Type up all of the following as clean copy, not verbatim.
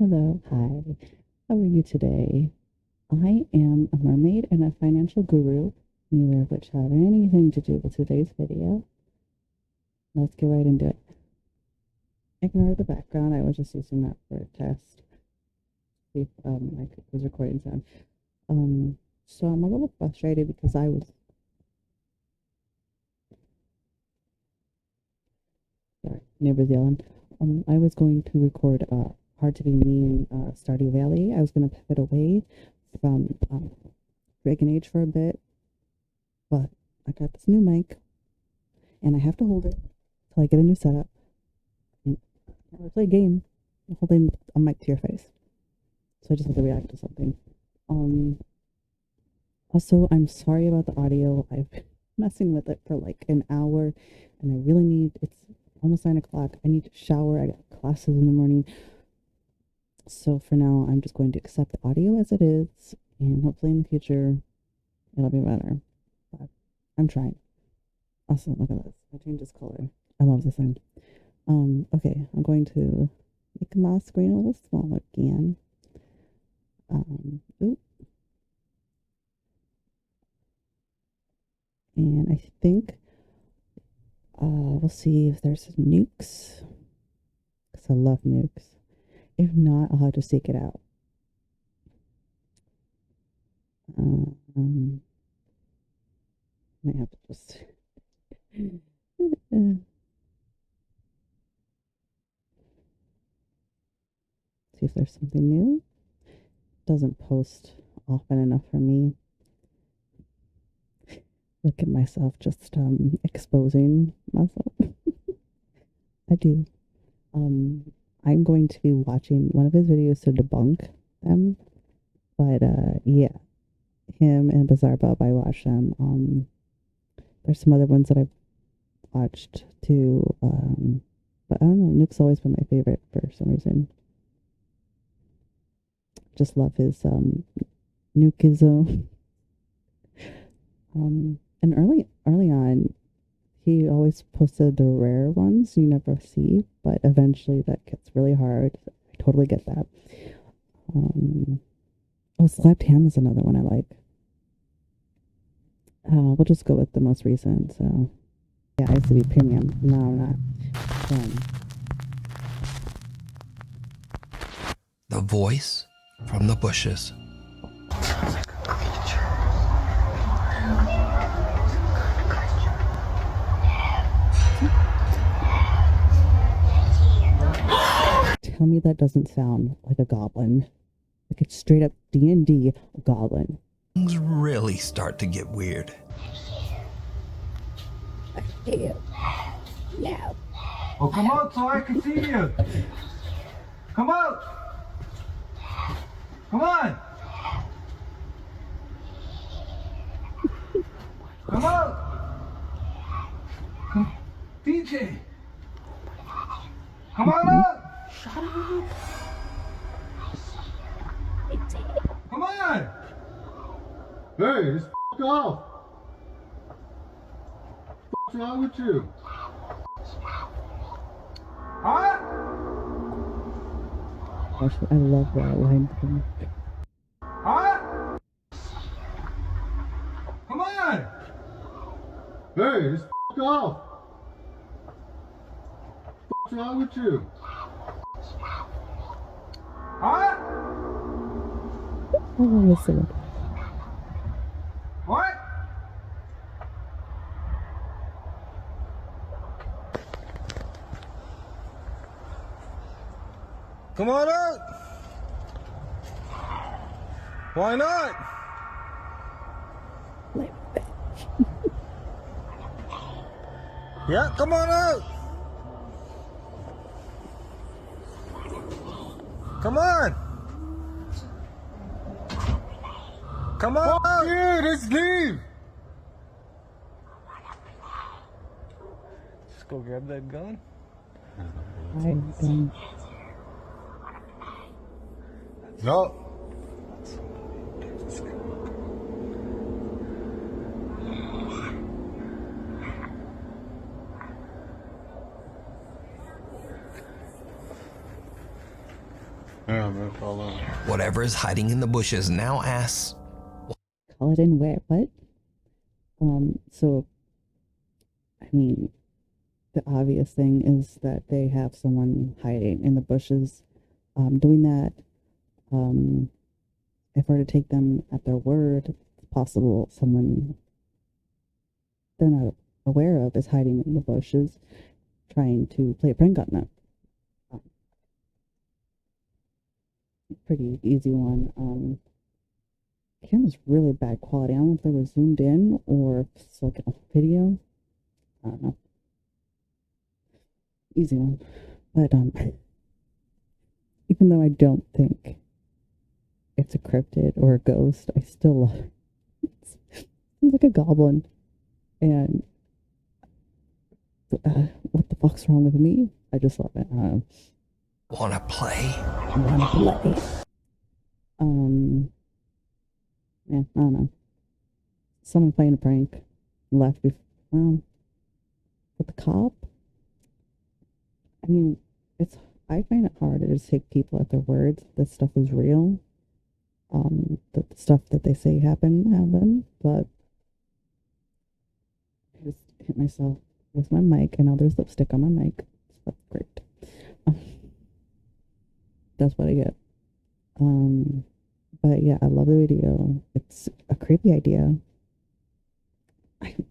Hello, hi. How are you today? I am a mermaid and a financial guru, neither of which have anything to do with today's video. Let's get right into it. Ignore the background. I was just using that for a test. See if I was recording sound. So I'm a little frustrated because sorry, neighbors yelling. I was going to record Hard to Be Mean, Stardew Valley. I was going to pivot away from Dragon Age for a bit, but I got this new mic and I have to hold it till I get a new setup. And I can't really play a game holding a mic to your face. So I just have to react to something. Also, I'm sorry about the audio. I've been messing with it for like an hour and I really need, it's almost 9 o'clock. I need to shower. I got classes in the morning. So for now, I'm just going to accept the audio as it is, and hopefully in the future, it'll be better. But I'm trying. Also, look at this. I changed this color. I love this thing. Okay, I'm going to make my screen a little smaller again. Oop. And I think we'll see if there's nukes, because I love nukes. If not, I'll have to seek it out. Might have to just see if there's something new. Doesn't post often enough for me. Look at myself just exposing myself. I do. I'm going to be watching one of his videos to debunk them. But yeah, him and Bizarre Bub, I watch them. There's some other ones that I've watched too. But I don't know, Nuke's always been my favorite for some reason. Just love his Nukeism. And early on, he always posted the rare ones you never see, but eventually that gets really hard. I totally get that. Oh, Slapped Ham is another one I like. We'll just go with the most recent. So yeah, I used to be premium. No, I'm not. The voice from the bushes. Tell me that doesn't sound like a goblin. Like it's straight up D&D goblin. Things really start to get weird. Yeah. Oh, come out so I can see you. Come out. Come on. Come out. Come. DJ. Come on out. Shut up. Come on. Hey, just f*** off. What's wrong with you? Huh? Gosh, I love that line from Huh? Come on. Hey, just f*** off. What's wrong with you? Huh? Oh, listen. What? Come on out. Why not? Yeah, come on out. Come on. Come on out. Yeah, let's leave. Just go grab that gun. No. Yeah, man. Call in. Whatever is hiding in the bushes now asks, Call it in where? What? So, I mean, the obvious thing is that they have someone hiding in the bushes, doing that. If I were to take them at their word, it's possible someone they're not aware of is hiding in the bushes, trying to play a prank on them. Pretty easy one. Camera's really bad quality. I don't know if they were zoomed in or if it's like a video. I don't know. Easy one. But even though I don't think it's a cryptid or a ghost, I still love it. It's like a goblin. And what the fuck's wrong with me? I just love it. wanna play? Wanna play. Yeah, I don't know. Someone playing a prank left before, well, with the cop. I mean, I find it hard to just take people at their words. This stuff is real. The stuff that they say happened, but I just hit myself with my mic, and now there's lipstick on my mic. That's great. That's what I get. But yeah, I love the video. It's a creepy idea.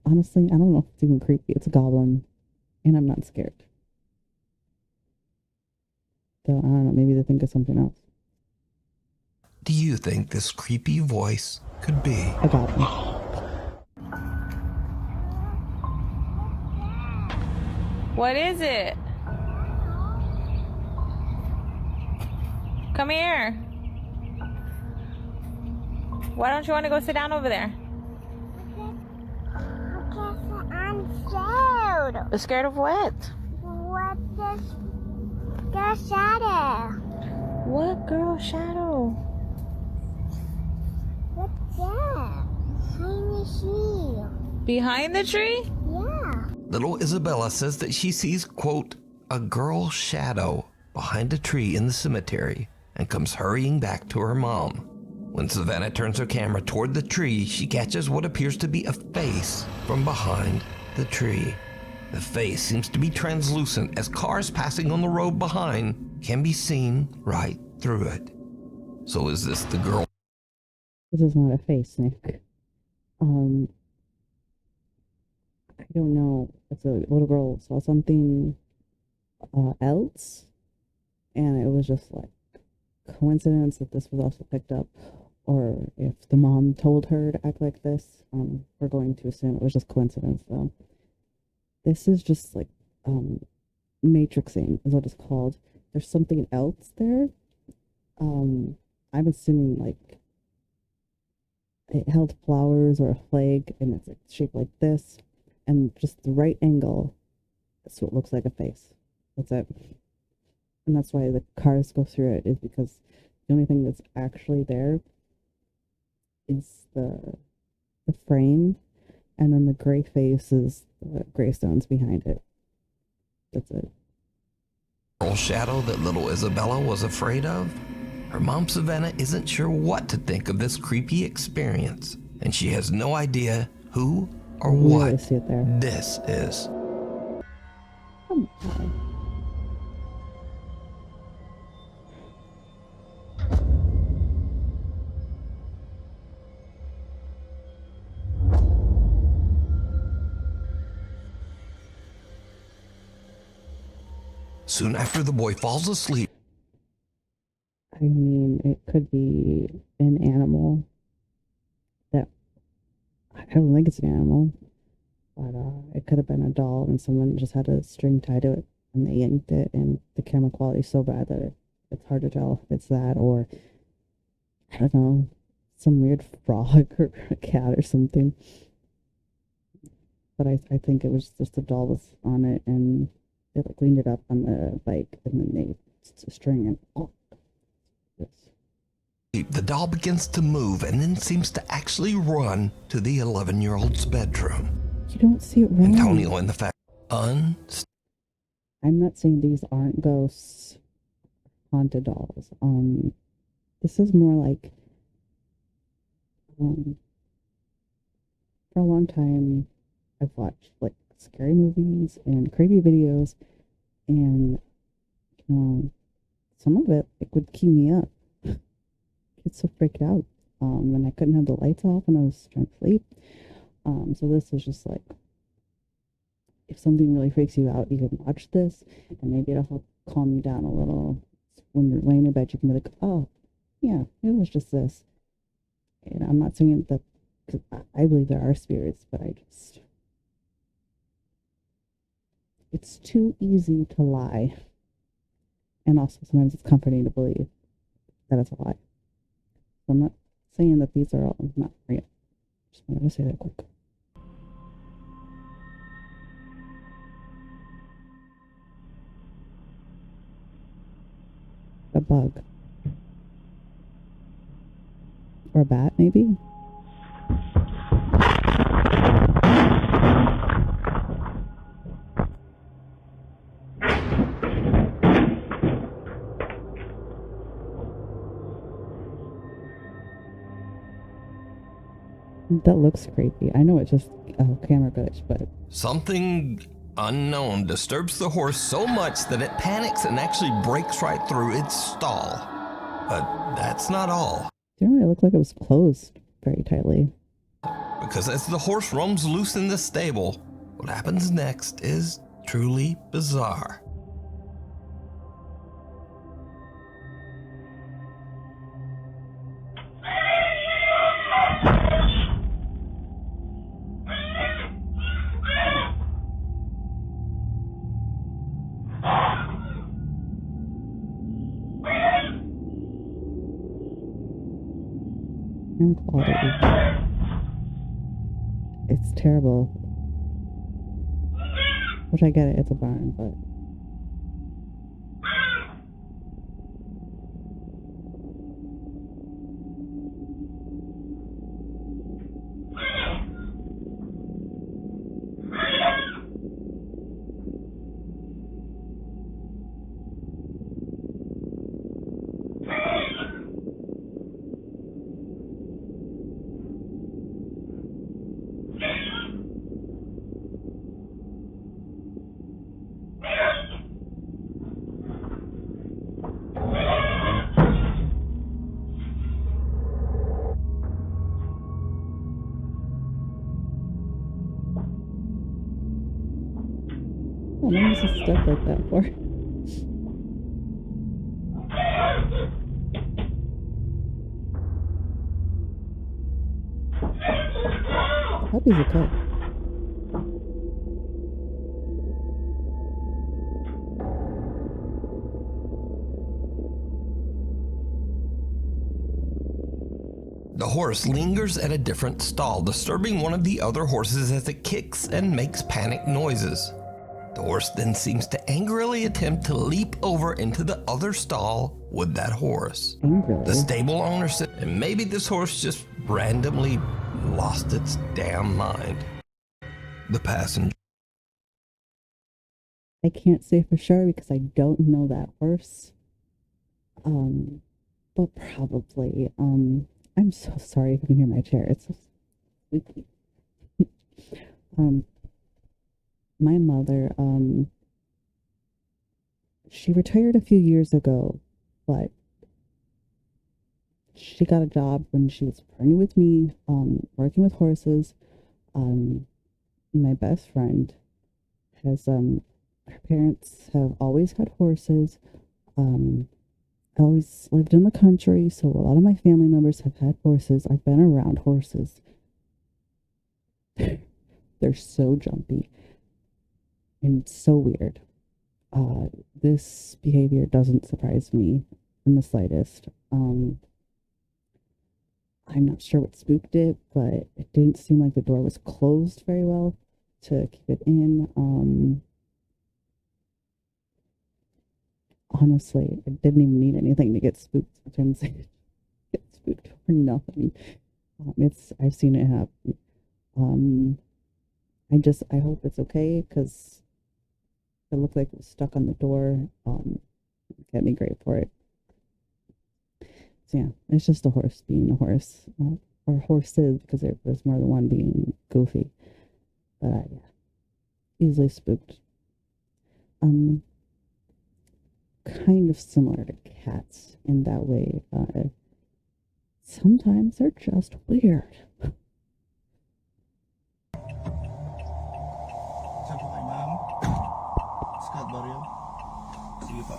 Honestly, I don't know if it's even creepy. It's a goblin, and I'm not scared. So I don't know, maybe they think of something else. Do you think this creepy voice could be A goblin. What is it? Come here. Why don't you want to go sit down over there? Because I'm scared. Scared of what? What is the shadow? What girl shadow? What's that? Tiny tree. Behind the tree? Yeah. Little Isabella says that she sees, quote, a girl shadow behind a tree in the cemetery and comes hurrying back to her mom. When Savannah turns her camera toward the tree, she catches what appears to be a face from behind the tree. The face seems to be translucent as cars passing on the road behind can be seen right through it. So is this the girl? This is not a face, Nick. I don't know. It's a little girl saw something else, and it was just like coincidence that this was also picked up, or if the mom told her to act like this. We're going to assume it was just coincidence, though. This is just like matrixing is what it's called. There's something else there. I'm assuming like it held flowers or a flag, and it's like shaped like this, and just the right angle, so it looks like a face. That's it. And that's why the cars go through it, is because the only thing that's actually there is the frame, and then the gray face is the gravestones behind it. That's it. Girl shadow that little Isabella was afraid of? Her mom Savannah isn't sure what to think of this creepy experience, and she has no idea who or You what really see it there. this is. Come on. Soon after the boy falls asleep, I mean, it could be an animal that I don't think it's an animal, but it could have been a doll, and someone just had a string tied to it and they yanked it, and the camera quality is so bad that it's hard to tell if it's that, or I don't know, some weird frog or a cat or something. But I think it was just a doll was on it, and they like cleaned it up on the bike, and then they string it. Oh, yes. the doll begins to move and then seems to actually run to the 11-year-old's bedroom. You don't see it wrong. Antonio and the fact I'm not saying these aren't ghosts haunted dolls. This is more like for a long time I've watched like scary movies and creepy videos, and some of it would keep me up. Get so freaked out. And I couldn't have the lights off when I was trying to sleep. So this is just like, if something really freaks you out, you can watch this, and maybe it'll help calm you down a little. When you're laying in bed, you can be like, oh, yeah, it was just this. And I'm not saying that, because I believe there are spirits, but it's too easy to lie. And also sometimes it's comforting to believe that it's a lie. So I'm not saying that these are all not real. Just wanted to say that quick. A bug. Or a bat, maybe? That looks creepy. I know it's just a camera glitch, but Something unknown disturbs the horse so much that it panics and actually breaks right through its stall. But that's not all. it didn't really look like it was closed very tightly. Because as the horse roams loose in the stable, what happens next is truly bizarre. And quality. It's terrible. Which I get it, it's a barn, but oh, maybe it's just stuck like that for. Puppies are cool. The horse lingers at a different stall, disturbing one of the other horses as it kicks and makes panic noises. The horse then seems to angrily attempt to leap over into the other stall with that horse. Angrily. The stable owner said, and maybe this horse just randomly lost its damn mind. The passenger. I can't say for sure because I don't know that horse. But probably. I'm so sorry if you can hear my chair. It's so squeaky. My mother, she retired a few years ago, but she got a job when she was pregnant with me, working with horses. My best friend has, her parents have always had horses. I always lived in the country, so a lot of my family members have had horses. I've been around horses. They're so jumpy and so weird. This behavior doesn't surprise me in the slightest. I'm not sure what spooked it, but it didn't seem like the door was closed very well to keep it in. Honestly, it didn't even need anything to get spooked. Sometimes I get spooked for nothing. I've seen it happen. I hope it's okay because it looked like it was stuck on the door. Get me great for it. So yeah, it's just a horse being a horse, or horses, because there's more than one being goofy. But yeah, easily spooked. Um, Kind of similar to cats in that way. Sometimes they're just weird. Saan po kay ma'am? Scott Barrio? Sige po.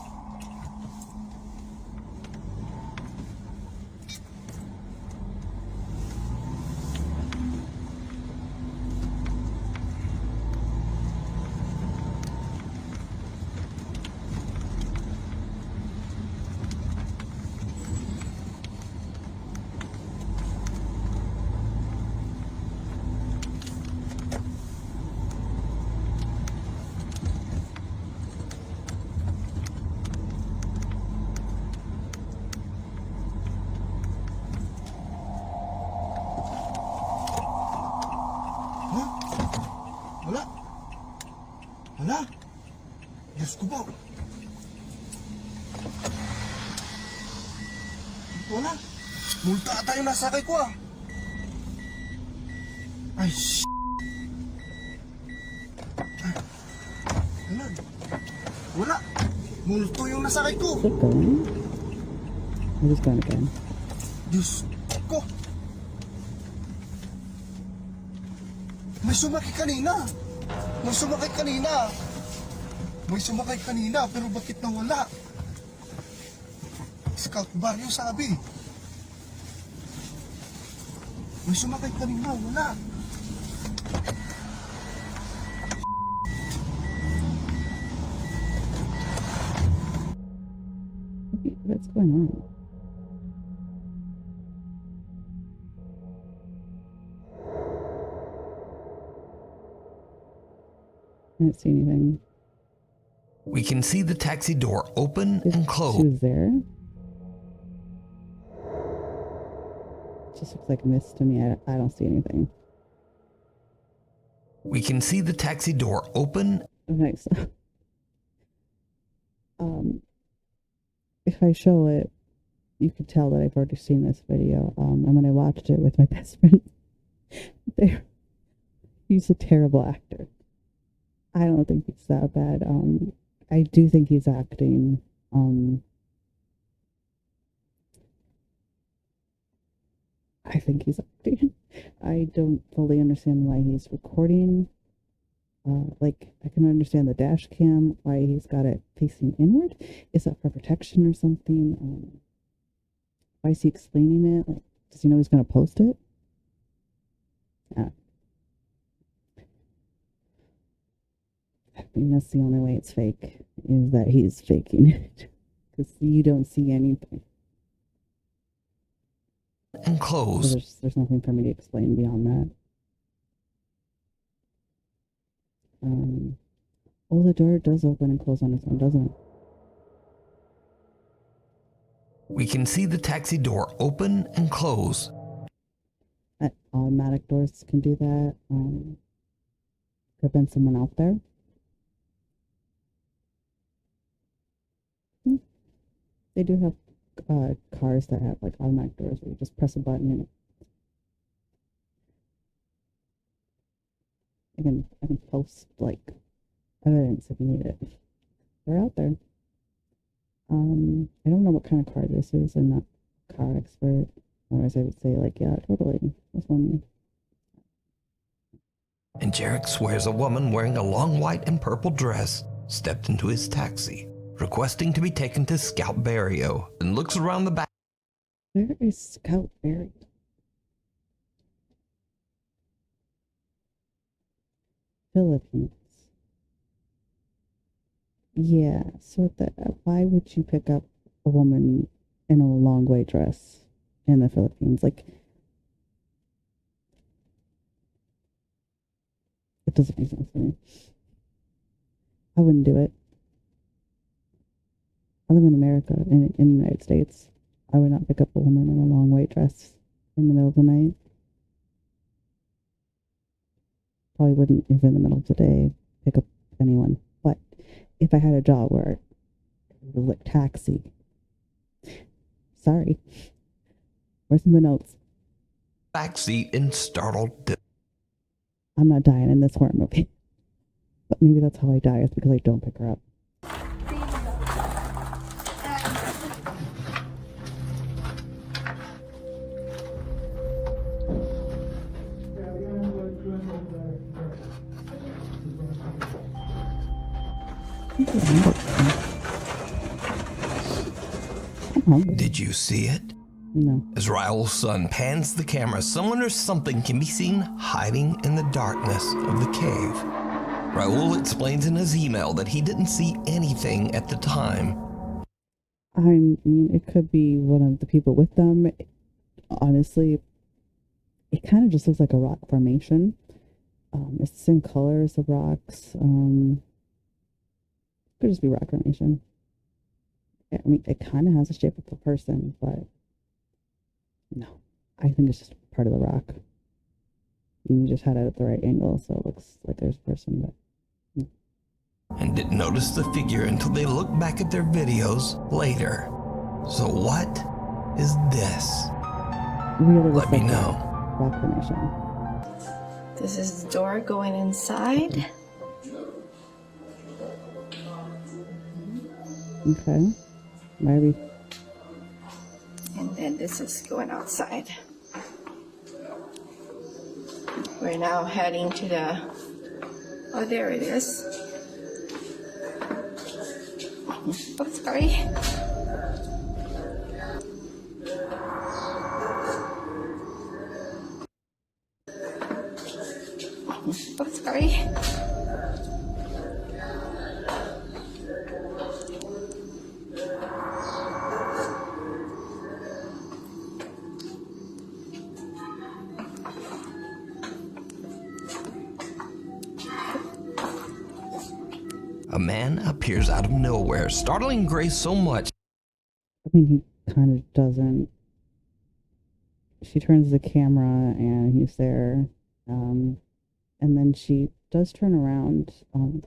Wala. Wala. Diyos ko po. Wala. Multa ata yung nasakay ko ah. Ay, Wala. Wala. Multo yung nasakay ko. Is it going? It is going again. Diyos ko. May sumakay kanina. May sumakay kanina. May sumakay kanina, pero bakit nawala? Scout Barrio sabi. May sumakay kanina, wala. What's going on? I didn't see anything. We can see the taxi door open and She close. was there. It just looks like mist to me. I don't see anything. We can see the taxi door open. Okay, so if I show it, you could tell that I've already seen this video. And when I watched it with my best friend, he's a terrible actor. I don't think he's that bad. I do think he's acting. I think he's acting. I don't fully understand why he's recording. Like, I can understand the dash cam, why he's got it facing inward. Is that for protection or something? Why is he explaining it? Like, does he know he's going to post it? Yeah. I mean, that's the only way it's fake, is that he's faking it. Because you don't see anything. And So close. there's nothing for me to explain beyond that. Oh, the door does open and close on its own, doesn't it? We can see the taxi door open and close. Automatic doors can do that. Could have been someone out there. They do have cars that have like automatic doors where you just press a button and I can post like evidence if you need it. They're out there. I don't know what kind of car this is. I'm not a car expert. Otherwise, I would say like, yeah, totally. This one. And Jarek swears a woman wearing a long white and purple dress stepped into his taxi, requesting to be taken to Scout Barrio, and looks around the back. Where is Scout buried? Philippines. Yeah, so why would you pick up a woman in a long white dress in the Philippines? Like, it doesn't make sense to me. I wouldn't do it. I live in America, in the United States. I would not pick up a woman in a long white dress in the middle of the night. Probably wouldn't, if in the middle of the day, pick up anyone. But if I had a job where it was like taxi, sorry, Where's the notes? Backseat in startled. I'm not dying in this horror movie. But maybe that's how I die. It's because I don't pick her up. Did you see it? No. As Raul's son pans the camera, someone or something can be seen hiding in the darkness of the cave. Raul explains in his email that he didn't see anything at the time. I mean, it could be one of the people with them. Honestly, it kind of just looks like a rock formation. It's the same color as the rocks. Could just be rock formation. I mean, it kind of has the shape of a person, but no, I think it's just part of the rock. You just had it at the right angle, so it looks like there's a person, but no. And didn't notice the figure until they looked back at their videos later. So what is this? Really Let me like know. rock formation. This is the door going inside. Okay. Maybe. And then this is going outside. We're now heading to the... Oh, there it is. Oh, sorry. Oh, sorry. A man appears out of nowhere, startling Grace so much. I mean, he kind of doesn't. She turns the camera and he's there. And then she does turn around,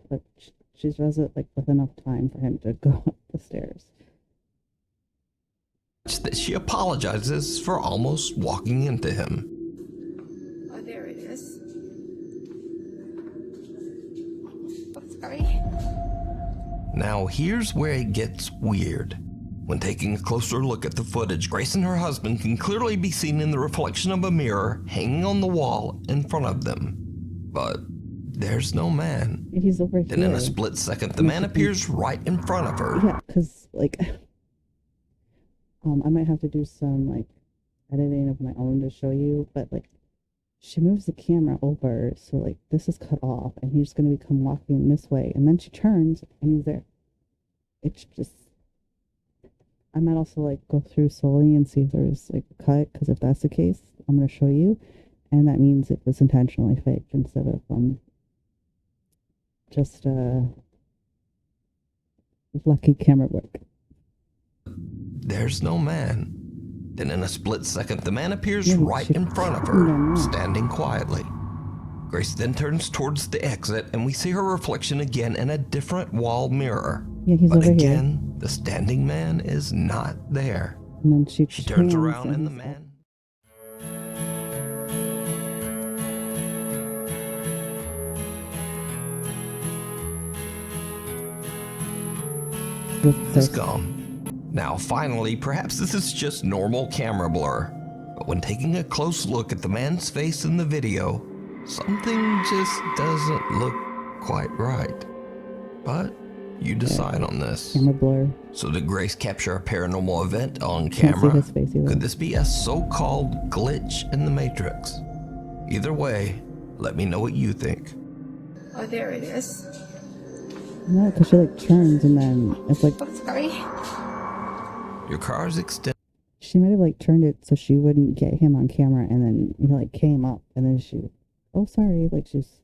but she does it like with enough time for him to go up the stairs. That she apologizes for almost walking into him. Oh, there it is. Oh, sorry. Now here's where it gets weird. When taking a closer look at the footage, Grace and her husband can clearly be seen in the reflection of a mirror hanging on the wall in front of them. But there's no man. He's over Then here. in a split second, the man appears right in front of her. Yeah, because like, I might have to do some like editing of my own to show you, but like, she moves the camera over, so like this is cut off, and he's gonna become walking this way, and then she turns, and he's there. It's just, I might also like go through slowly and see if there's like a cut, because if that's the case, I'm gonna show you, and that means it was intentionally faked instead of just lucky camera work. There's no man. Then in a split second, the man appears Yeah, right in front of her, no. standing quietly. Grace then turns towards the exit, and we see her reflection again in a different wall mirror. Yeah, he's But over again, here. the standing man is not there. And then she turns pans around and the he's man... is gone. Now finally, perhaps this is just normal camera blur, but when taking a close look at the man's face in the video, something just doesn't look quite right. But you decide on this. Camera blur. So did Grace capture a paranormal event on Can't see camera? his face either. Could this be a so-called glitch in the Matrix? Either way, let me know what you think. Oh, there it is. No, because she like turns and then it's like Oh, sorry. Your car's extended. she might have like turned it so she wouldn't get him on camera, and then he like came up, and then she, oh sorry, like she's.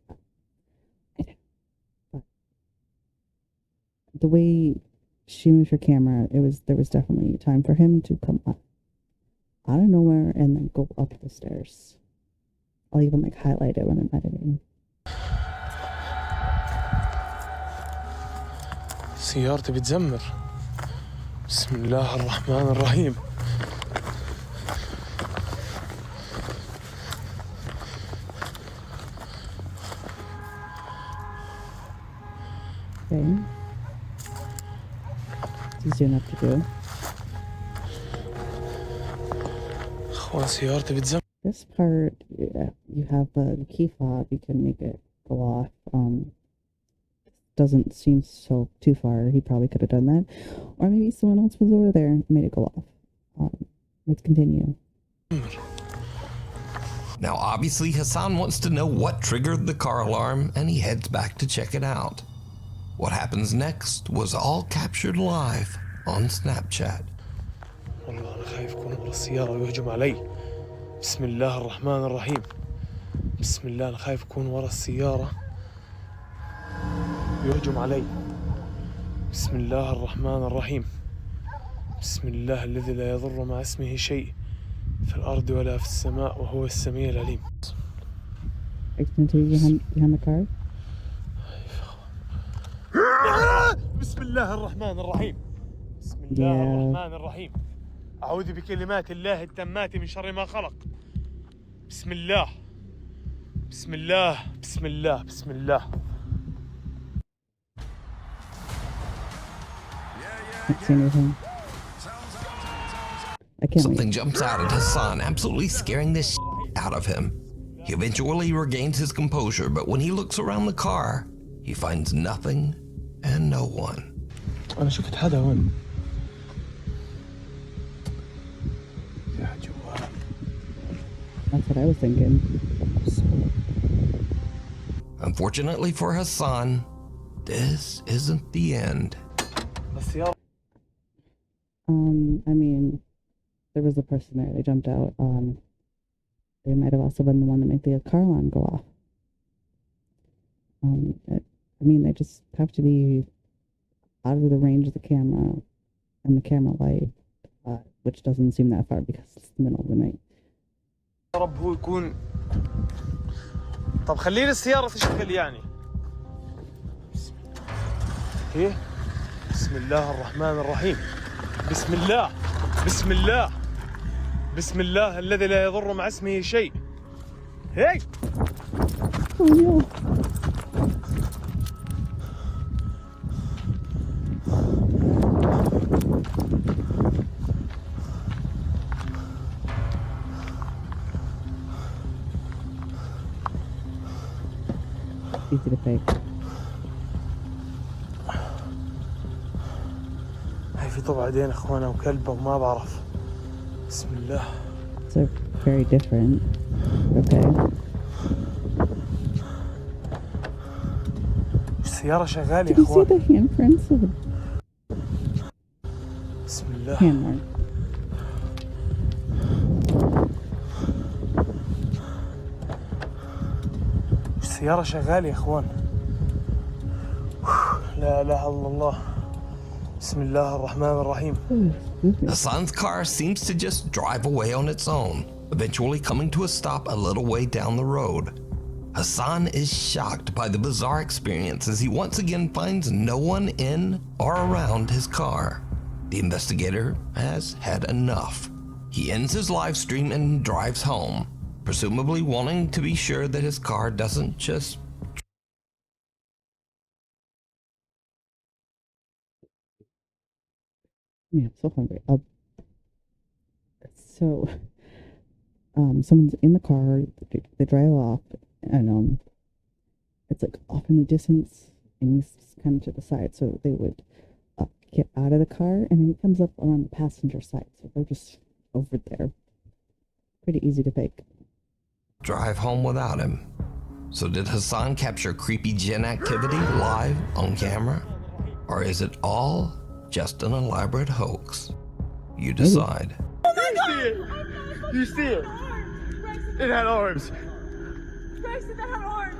But the way she moved her camera, there was definitely time for him to come up out of nowhere and then go up the stairs. I'll even like highlight it when I'm editing. سيارتي بتزمر بسم الله الرحمن الرحيم Okay. It's easy enough to do. اخوان سيارتي بتزمر. This part, yeah, you have a key fob. You can make it go off. Doesn't seem so too far. He probably could have done that, or maybe someone else was over there and made it go off. Let's continue. Now, obviously, Hassan wants to know what triggered the car alarm, and he heads back to check it out. What happens next was all captured live on Snapchat. والله أنا خايف يكون ورا السيارة ويهجم علي. بسم الله الرحمن الرحيم. بسم الله أنا خايف يكون ورا السيارة ويهجم علي. بسم الله الرحمن الرحيم. بسم الله الذي لا يضر مع اسمه شيء في الأرض ولا في السماء وهو السميع العليم. Behind the car. بسم الله الرحمن الرحيم. بسم الله الرحمن الرحيم. أعوذ بكلمات الله التامات من شر ما خلق. بسم الله بسم الله بسم الله بسم الله. Can't see anything. I can't Something wait. jumps out at Hassan, absolutely scaring the out of him. He eventually regains his composure, but when he looks around the car, he finds nothing and no one. أنا شفت حدا هون. That's what I was thinking. Unfortunately for Hassan, this isn't the end. I mean, there was a person there. They jumped out. They might have also been the one that made the car alarm go off. I mean, they just have to be out of the range of the camera and the camera light, which doesn't seem that far because it's the middle of the night. يا رب هو يكون. طب خليني السيارة تشتغل يعني. بسم الله. إيه؟ بسم الله الرحمن الرحيم. بسم الله بسم الله بسم الله الذي لا يضر مع اسمه شيء. هي. Oh no. Easy to fake. هاي في طبع عدين اخوانا وكلبه وما بعرف. بسم الله. It's a very different. Okay. السيارة شغالة يا Did you see اخوان. the handprints of the بسم الله. hand mark? السيارة شغالة يا اخوان. لا اله الا الله. بسم الله الرحمن الرحيم. Hassan's car seems to just drive away on its own, eventually coming to a stop a little way down the road. Hassan is shocked by the bizarre experience as he once again finds no one in or around his car. The investigator has had enough. He ends his live stream and drives home, presumably wanting to be sure that his car doesn't just Yeah, I'm so hungry. So, someone's in the car. They drive off, and it's like off in the distance, and he's just kind of to the side. So they would get out of the car, and then he comes up around the passenger side. So they're just over there. Pretty easy to fake. drive home without him. So did Hassan capture creepy Jen activity live on camera? Or is it all just an elaborate hoax? You decide. Oh my God! You see it? It had arms. Bryson, that had arms.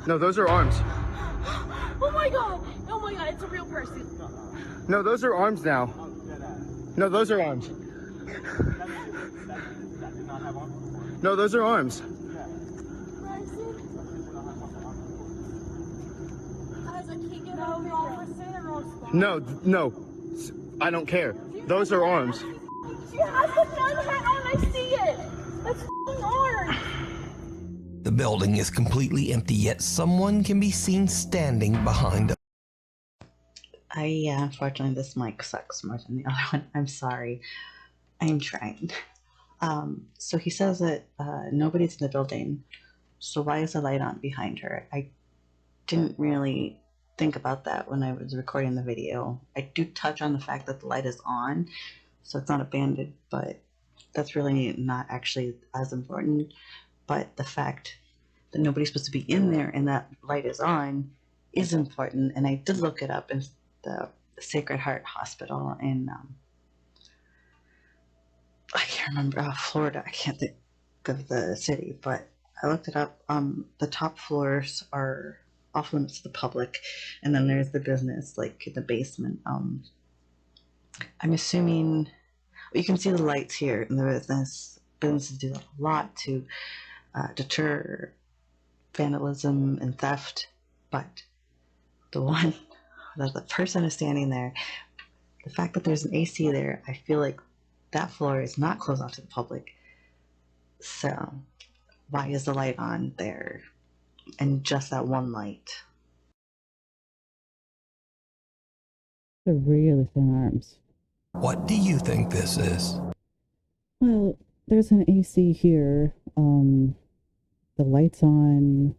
No, those are arms. Oh my God! Oh my God! It's a real person. No, those are arms now. No, those are arms. No, those are arms. No, no. I don't care. Those are arms. She has the gun hat on. I see it. That's f***ing arms. The building is completely empty, yet someone can be seen standing behind a... Yeah, unfortunately this mic sucks more than the other one. I'm sorry. I'm trying. So he says that nobody's in the building, so why is the light on behind her? I didn't really think about that when I was recording the video. I do touch on the fact that the light is on, so it's not abandoned, but that's really not actually as important. But the fact that nobody's supposed to be in there and that light is on is important. And I did look it up in the Sacred Heart Hospital in I can't remember, Florida. I can't think of the city, but I looked it up. The top floors are off limits to the public, and then there's the business, like the basement. I'm assuming you can see the lights here in the business. Businesses do a lot to deter vandalism and theft, but the one that the person is standing there, the fact that there's an AC there, I feel like that floor is not closed off to the public. So why is the light on there and just that one light? They're really thin arms. What do you think this is? Well, there's an AC here. The light's on.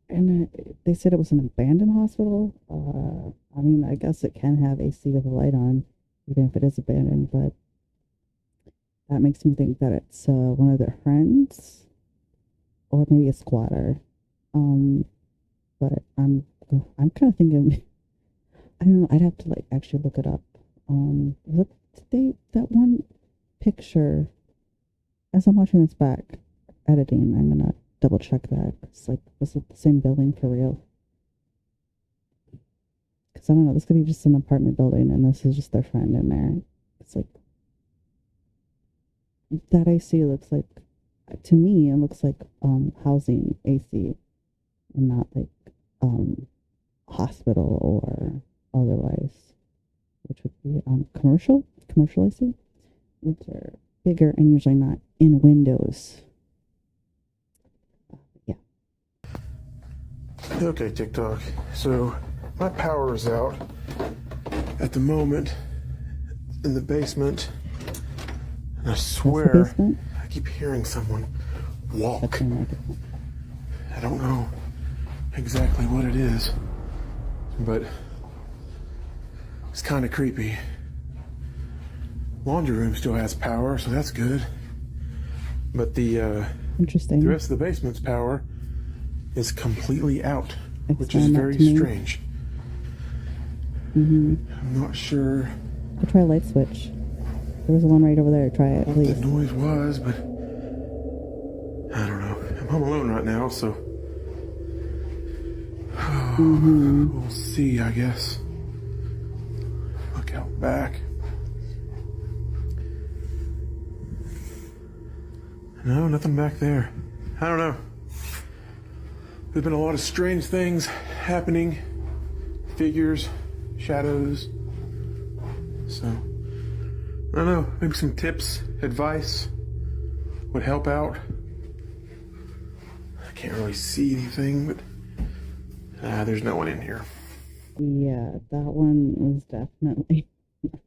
And they said it was an abandoned hospital. I mean, I guess it can have AC with the light on, even if it is abandoned, but that makes me think that it's one of their friends, or maybe a squatter. But I'm kind of thinking, I don't know. I'd have to like actually look it up. That one picture? As I'm watching this back, editing, I'm gonna double check that. It's like, was it the same building for real? Because I don't know, this could be just an apartment building and this is just their friend in there. It's like, that AC looks like, to me, it looks like housing AC and not like hospital or otherwise, which would be commercial AC, which are bigger and usually not in windows. Yeah. Okay, TikTok. So my power is out at the moment in the basement. And I swear I keep hearing someone walk. I don't know exactly what it is, but it's kind of creepy. Laundry room still has power, so that's good. But the interesting. The rest of the basement's power is completely out, which is very strange. I'm not sure. I'll try a light switch. There was one right over there. Try it, please. What the noise was, but I don't know. I'm home alone right now, so we'll see, I guess. Look out back. No, nothing back there. I don't know. There's been a lot of strange things happening. Figures, shadows. So, I don't know. Maybe some tips, advice would help out. I can't really see anything, but there's no one in here. Yeah, that one was definitely... that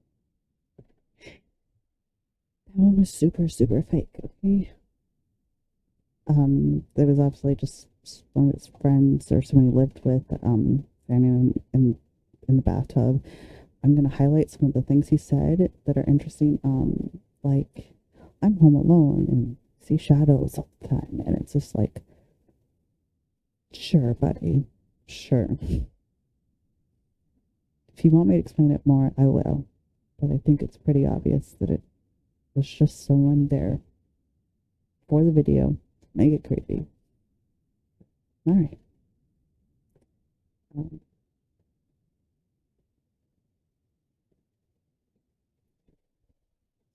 one was super, super fake, okay? There was obviously just one of his friends or someone he lived with, standing in the bathtub. I'm gonna highlight some of the things he said that are interesting. Like, I'm home alone and see shadows all the time, and it's just like, sure, buddy, sure. If you want me to explain it more, I will. But I think it's pretty obvious that it was just someone there for the video. Make it creepy. All right.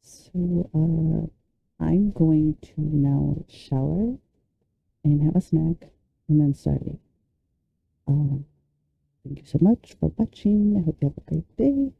So, I'm going to now shower and have a snack and then study. Thank you so much for watching. I hope you have a great day.